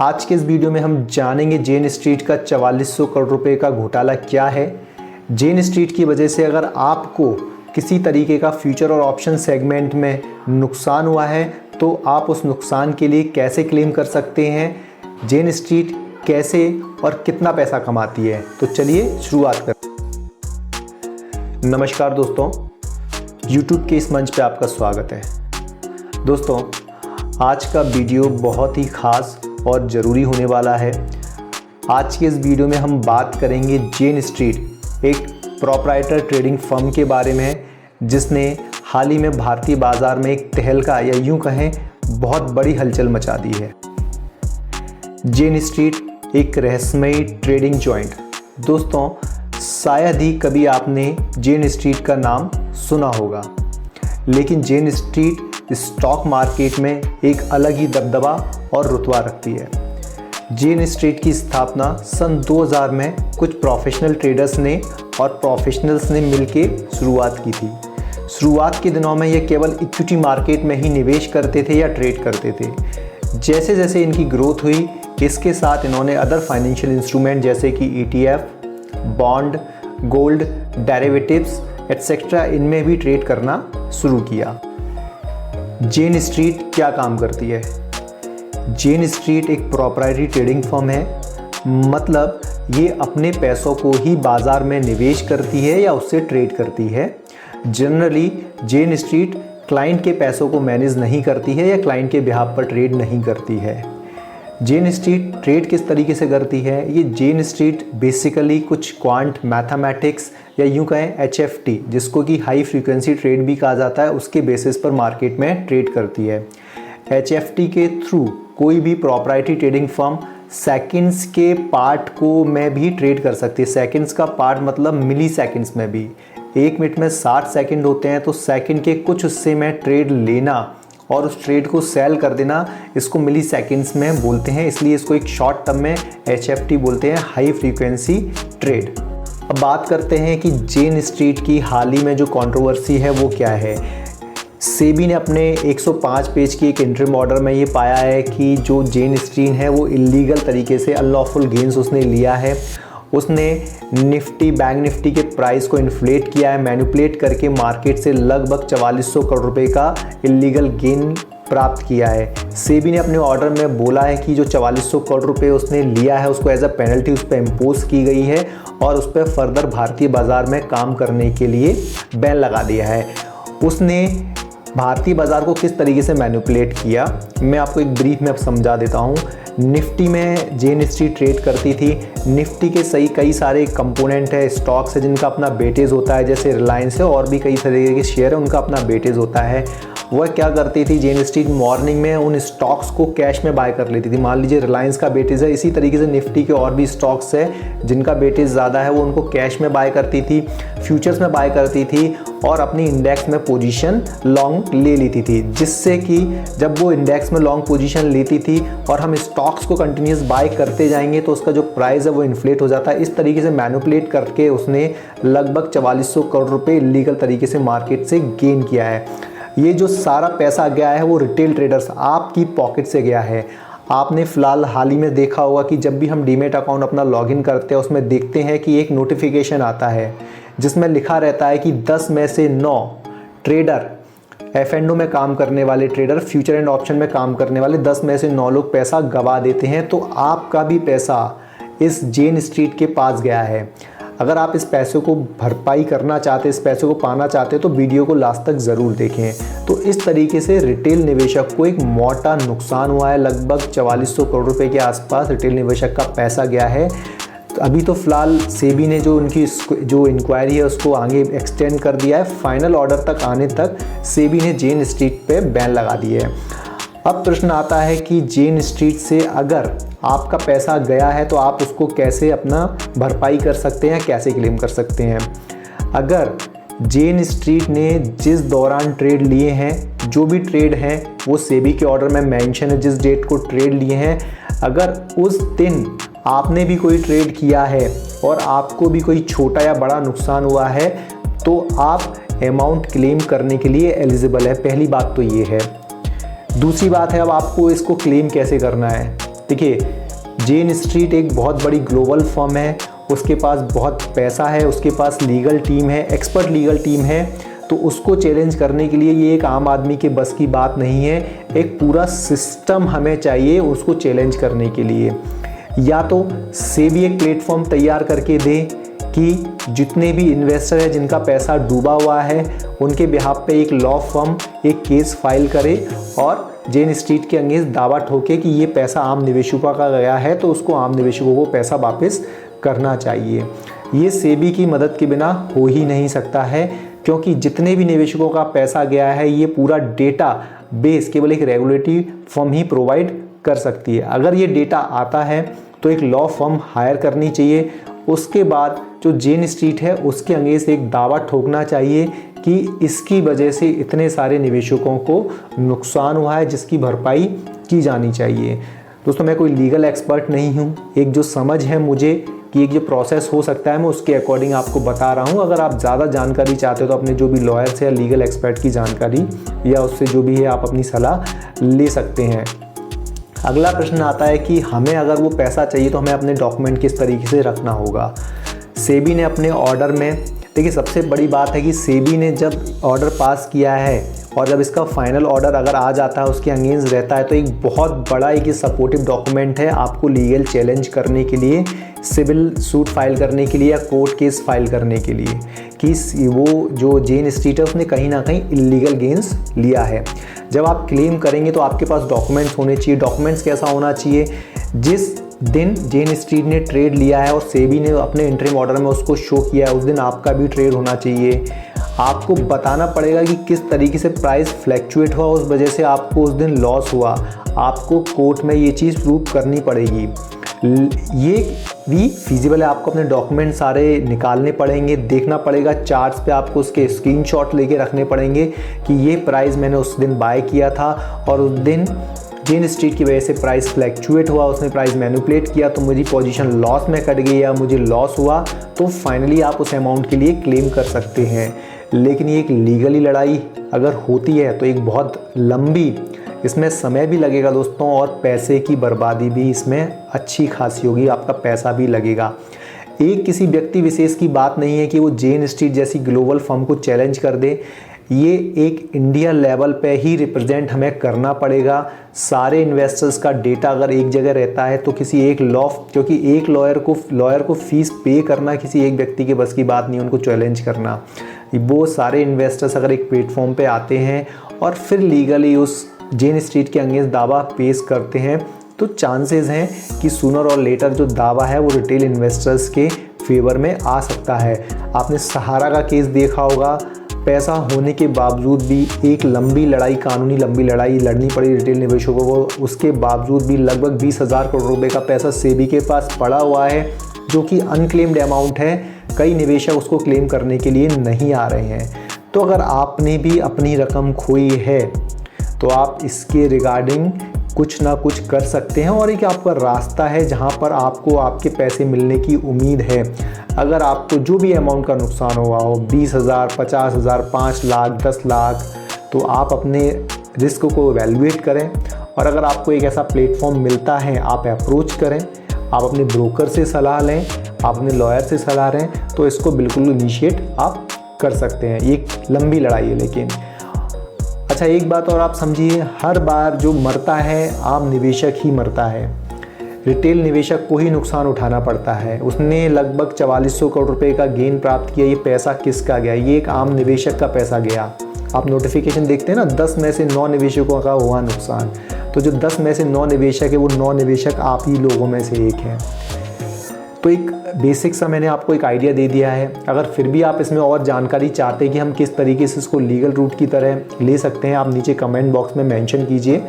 आज के इस वीडियो में हम जानेंगे जेन स्ट्रीट का 4400 करोड़ रुपए का घोटाला क्या है। जेन स्ट्रीट की वजह से अगर आपको किसी तरीके का फ्यूचर और ऑप्शन सेगमेंट में नुकसान हुआ है तो आप उस नुकसान के लिए कैसे क्लेम कर सकते हैं, जेन स्ट्रीट कैसे और कितना पैसा कमाती है। तो चलिए शुरुआत करते हैं। नमस्कार दोस्तों, YouTube के इस मंच पे आपका स्वागत है। दोस्तों, आज का वीडियो बहुत ही खास और ज़रूरी होने वाला है। आज के इस वीडियो में हम बात करेंगे जेन स्ट्रीट, एक प्रोप्राइटर ट्रेडिंग फर्म के बारे में जिसने हाल ही में भारतीय बाज़ार में एक तहलका या यूं कहें बहुत बड़ी हलचल मचा दी है। जेन स्ट्रीट एक रहस्यमयी ट्रेडिंग जॉइंट। दोस्तों, शायद ही कभी आपने जेन स्ट्रीट का नाम सुना होगा, लेकिन जेन स्ट्रीट स्टॉक मार्केट में एक अलग ही दबदबा और रुतबा रखती है। जेन स्ट्रीट की स्थापना सन 2000 में कुछ प्रोफेशनल ट्रेडर्स ने और प्रोफेशनल्स ने मिलकर शुरुआत की थी। शुरुआत के दिनों में ये केवल इक्विटी मार्केट में ही निवेश करते थे या ट्रेड करते थे। जैसे जैसे इनकी ग्रोथ हुई, इसके साथ इन्होंने अदर फाइनेंशियल इंस्ट्रूमेंट जैसे कि ETF, bond, gold, derivatives etcetera इनमें भी ट्रेड करना शुरू किया। जेन स्ट्रीट क्या काम करती है? जेन स्ट्रीट एक प्रोप्राइटरी ट्रेडिंग फर्म है, मतलब ये अपने पैसों को ही बाज़ार में निवेश करती है या उससे ट्रेड करती है। जनरली जेन स्ट्रीट क्लाइंट के पैसों को मैनेज नहीं करती है या क्लाइंट के बिहाफ पर ट्रेड नहीं करती है। जेन स्ट्रीट ट्रेड किस तरीके से करती है? ये जेन स्ट्रीट बेसिकली कुछ क्वांट मैथमेटिक्स या यूं कहें HFT, जिसको कि हाई फ्रीक्वेंसी ट्रेड भी कहा जाता है, उसके बेसिस पर मार्केट में ट्रेड करती है। HFT के थ्रू कोई भी प्रोप्राइटरी ट्रेडिंग फर्म सेकंड्स के पार्ट को में भी ट्रेड कर सकती है। सेकंड्स का पार्ट मतलब मिली सेकंड्स में भी। 1 मिनट में 60 सेकंड होते हैं, तो सेकंड के कुछ हिस्से में ट्रेड लेना और उस ट्रेड को सेल कर देना, इसको मिली सेकंड्स में बोलते हैं। इसलिए इसको एक शॉर्ट टर्म में HFT बोलते हैं, हाई फ्रीक्वेंसी ट्रेड। अब बात करते हैं कि जेन स्ट्रीट की हाल ही में जो कंट्रोवर्सी है वो क्या है। सेबी ने अपने 105 पेज की एक इंटरिम ऑर्डर में ये पाया है कि जो जेन स्ट्रीट है वो इलीगल तरीके से अनलॉफुल गेन्स उसने लिया है। उसने निफ्टी, बैंक निफ्टी के प्राइस को इन्फ्लेट किया है, मैनिपुलेट करके मार्केट से लगभग 4400 करोड़ रुपए का इलीगल गेन प्राप्त किया है। सेबी ने अपने ऑर्डर में बोला है कि जो 4400 करोड़ रुपए उसने लिया है उसको एज अ पेनल्टी उस पर इम्पोज की गई है और उस पर फर्दर भारतीय बाजार में काम करने के लिए बैन लगा दिया है। उसने भारतीय बाजार को किस तरीके से मैनिपुलेट किया, मैं आपको एक ब्रीफ में अब समझा देता हूँ। निफ्टी में जेन स्ट्रीट ट्रेड करती थी। निफ्टी के कई सारे कंपोनेंट है, स्टॉक्स है जिनका अपना वेटेज होता है, जैसे रिलायंस है और भी कई तरीके के शेयर है, उनका अपना वेटेज होता है। वह क्या करती थी, जेन स्ट्रीट मॉर्निंग में उन स्टॉक्स को कैश में बाय कर लेती थी। मान लीजिए रिलायंस का वेटेज है, इसी तरीके से निफ्टी के और भी स्टॉक्स है जिनका वेटेज ज़्यादा है, वो उनको कैश में बाय करती थी, फ्यूचर्स में बाय करती थी और अपनी इंडेक्स में पोजीशन लॉन्ग ले लेती थी। जिससे कि जब वो इंडेक्स में लॉन्ग पोजीशन लेती थी और हम स्टॉक्स को कंटिन्यूस बाय करते जाएंगे तो उसका जो प्राइस है वो इन्फ्लेट हो जाता है। इस तरीके से मैनिपुलेट करके उसने लगभग 4400 करोड़ रुपए इलीगल तरीके से मार्केट से गेन किया है। ये जो सारा पैसा गया है वो रिटेल ट्रेडर्स आपकी पॉकेट से गया है। आपने फिलहाल हाल ही में देखा होगा कि जब भी हम डीमेट अकाउंट अपना लॉगिन करते हैं उसमें देखते हैं कि एक नोटिफिकेशन आता है जिसमें लिखा रहता है कि 10 में से 9 ट्रेडर, F&O में काम करने वाले ट्रेडर, फ्यूचर एंड ऑप्शन में काम करने वाले 10 में से 9 लोग पैसा गवा देते हैं। तो आपका भी पैसा इस जेन स्ट्रीट के पास गया है। अगर आप इस पैसे को भरपाई करना चाहते, इस पैसे को पाना चाहते तो वीडियो को लास्ट तक ज़रूर देखें। तो इस तरीके से रिटेल निवेशक को एक मोटा नुकसान हुआ है। लगभग 4400 करोड़ रुपए के आसपास रिटेल निवेशक का पैसा गया है। तो अभी तो फिलहाल सेबी ने जो उनकी जो इंक्वायरी है उसको आगे एक्सटेंड कर दिया है। फाइनल ऑर्डर तक आने तक सेबी ने जेन स्ट्रीट पे बैन लगा दिए है। अब प्रश्न आता है कि जेन स्ट्रीट से अगर आपका पैसा गया है तो आप उसको कैसे अपना भरपाई कर सकते हैं, कैसे क्लेम कर सकते हैं। अगर जेन स्ट्रीट ने जिस दौरान ट्रेड लिए हैं, जो भी ट्रेड हैं वो सेबी के ऑर्डर में मेंशन है, जिस डेट को ट्रेड लिए हैं, अगर उस दिन आपने भी कोई ट्रेड किया है और आपको भी कोई छोटा या बड़ा नुकसान हुआ है तो आप अमाउंट क्लेम करने के लिए एलिजिबल है। पहली बात तो ये है। दूसरी बात है, अब आपको इसको क्लेम कैसे करना है। देखिए, जेन स्ट्रीट एक बहुत बड़ी ग्लोबल फर्म है, उसके पास बहुत पैसा है, उसके पास लीगल टीम है, एक्सपर्ट लीगल टीम है, तो उसको चैलेंज करने के लिए ये एक आम आदमी के बस की बात नहीं है। एक पूरा सिस्टम हमें चाहिए उसको चैलेंज करने के लिए। या तो सेबी एक प्लेटफॉर्म तैयार करके दे कि जितने भी इन्वेस्टर हैं जिनका पैसा डूबा हुआ है उनके बिहाफ पे एक लॉ फर्म एक केस फाइल करे और जेन स्ट्रीट के अगेंस्ट दावा ठोके कि ये पैसा आम निवेशकों का गया है, तो उसको आम निवेशकों को पैसा वापस करना चाहिए। ये सेबी की मदद के बिना हो ही नहीं सकता है, क्योंकि जितने भी निवेशकों का पैसा गया है ये पूरा डेटा बेस केवल एक रेगुलेटरी फर्म ही प्रोवाइड कर सकती है। अगर ये डेटा आता है तो एक लॉ फर्म हायर करनी चाहिए, उसके बाद जो जेन स्ट्रीट है उसके अगेंस्ट एक दावा ठोकना चाहिए कि इसकी वजह से इतने सारे निवेशकों को नुकसान हुआ है जिसकी भरपाई की जानी चाहिए। दोस्तों, मैं कोई लीगल एक्सपर्ट नहीं हूँ, एक जो समझ है मुझे कि एक जो प्रोसेस हो सकता है मैं उसके अकॉर्डिंग आपको बता रहा हूँ। अगर आप ज़्यादा जानकारी चाहते हो तो अपने जो भी लॉयर्स या लीगल एक्सपर्ट की जानकारी या उससे जो भी है आप अपनी सलाह ले सकते हैं। अगला प्रश्न आता है कि हमें अगर वो पैसा चाहिए तो हमें अपने डॉक्यूमेंट किस तरीके से रखना होगा। सेबी ने अपने ऑर्डर में, देखिए सबसे बड़ी बात है कि सेबी ने जब ऑर्डर पास किया है और जब इसका फाइनल ऑर्डर अगर आ जाता है उसके अगेंस्ट रहता है तो एक बहुत बड़ा एक सपोर्टिव डॉक्यूमेंट है आपको लीगल चैलेंज करने के लिए, सिविल सूट फाइल करने के लिए या कोर्ट केस फाइल करने के लिए कि वो जो जेन स्ट्रीट है उसने कहीं ना कहीं इलीगल गेन्स लिया है। जब आप क्लेम करेंगे तो आपके पास डॉक्यूमेंट्स होने चाहिए। डॉक्यूमेंट्स कैसा होना चाहिए? जिस दिन जेन स्ट्रीट ने ट्रेड लिया है और सेबी ने अपने इंटरिम ऑर्डर में उसको शो किया है उस दिन आपका भी ट्रेड होना चाहिए। आपको बताना पड़ेगा कि किस तरीके से प्राइस फ्लैक्चुएट हुआ, उस वजह से आपको उस दिन लॉस हुआ। आपको कोर्ट में ये चीज़ प्रूव करनी पड़ेगी। ये भी फिजिबल है, आपको अपने डॉक्यूमेंट सारे निकालने पड़ेंगे, देखना पड़ेगा चार्ट्स पे, आपको उसके स्क्रीनशॉट लेके रखने पड़ेंगे कि ये प्राइस मैंने उस दिन बाय किया था और उस दिन जेन स्ट्रीट की वजह से प्राइस फ्लैक्चुएट हुआ, उसने प्राइस मैनिपुलेट किया तो मेरी पोजीशन लॉस में कट गई या मुझे लॉस हुआ, तो फाइनली आप उस अमाउंट के लिए क्लेम कर सकते हैं। लेकिन ये एक लीगली लड़ाई अगर होती है तो एक बहुत लंबी, इसमें समय भी लगेगा दोस्तों और पैसे की बर्बादी भी इसमें अच्छी खासी होगी, आपका पैसा भी लगेगा। एक किसी व्यक्ति विशेष की बात नहीं है कि वो जेन स्ट्रीट जैसी ग्लोबल फर्म को चैलेंज कर दे, ये एक इंडिया लेवल पे ही रिप्रेजेंट हमें करना पड़ेगा। सारे इन्वेस्टर्स का डेटा अगर एक जगह रहता है तो किसी एक क्योंकि एक लॉयर को फीस पे करना किसी एक व्यक्ति के बस की बात नहीं, उनको चैलेंज करना। वो सारे इन्वेस्टर्स अगर एक प्लेटफॉर्म पे आते हैं और फिर लीगली उस जेन स्ट्रीट के अगेंस्ट दावा पेश करते हैं तो चांसेस हैं कि सूनर और लेटर जो दावा है वो रिटेल इन्वेस्टर्स के फेवर में आ सकता है। आपने सहारा का केस देखा होगा, पैसा होने के बावजूद भी एक लंबी लड़ाई, कानूनी लंबी लड़ाई लड़नी पड़ी रिटेल निवेशकों को, उसके बावजूद भी लगभग 20,000 करोड़ रुपए का पैसा सेबी के पास पड़ा हुआ है जो कि अनक्लेम्ड अमाउंट है। कई निवेशक उसको क्लेम करने के लिए नहीं आ रहे हैं। तो अगर आपने भी अपनी रकम खोई है तो आप इसके रिगार्डिंग कुछ ना कुछ कर सकते हैं और एक आपका रास्ता है जहां पर आपको आपके पैसे मिलने की उम्मीद है। अगर आपको जो भी अमाउंट का नुकसान हुआ हो, 20,000, 50,000, 5 लाख, 10 लाख, तो आप अपने रिस्क को एवेल्युएट करें और अगर आपको एक ऐसा प्लेटफॉर्म मिलता है आप अप्रोच करें, आप अपने ब्रोकर से सलाह लें, आप अपने लॉयर से सलाह लें, तो इसको बिल्कुल इनिशिएट आप कर सकते हैं। ये एक लंबी लड़ाई है लेकिन अच्छा एक बात और आप समझिए, हर बार जो मरता है आम निवेशक ही मरता है। रिटेल निवेशक को ही नुकसान उठाना पड़ता है। उसने लगभग 4400 करोड़ रुपए का गेन प्राप्त किया। ये पैसा किसका गया? ये एक आम निवेशक का पैसा गया। आप नोटिफिकेशन देखते हैं ना, 10 में से 9 निवेशकों का हुआ नुकसान। तो जो 10 में से 9 निवेशक है वो 9 निवेशक आप ही लोगों में से एक हैं। तो एक बेसिक सा मैंने आपको एक आइडिया दे दिया है। अगर फिर भी आप इसमें और जानकारी चाहते हैं कि हम किस तरीके से इसको लीगल रूट की तरह ले सकते हैं, आप नीचे कमेंट बॉक्स में मेंशन कीजिए।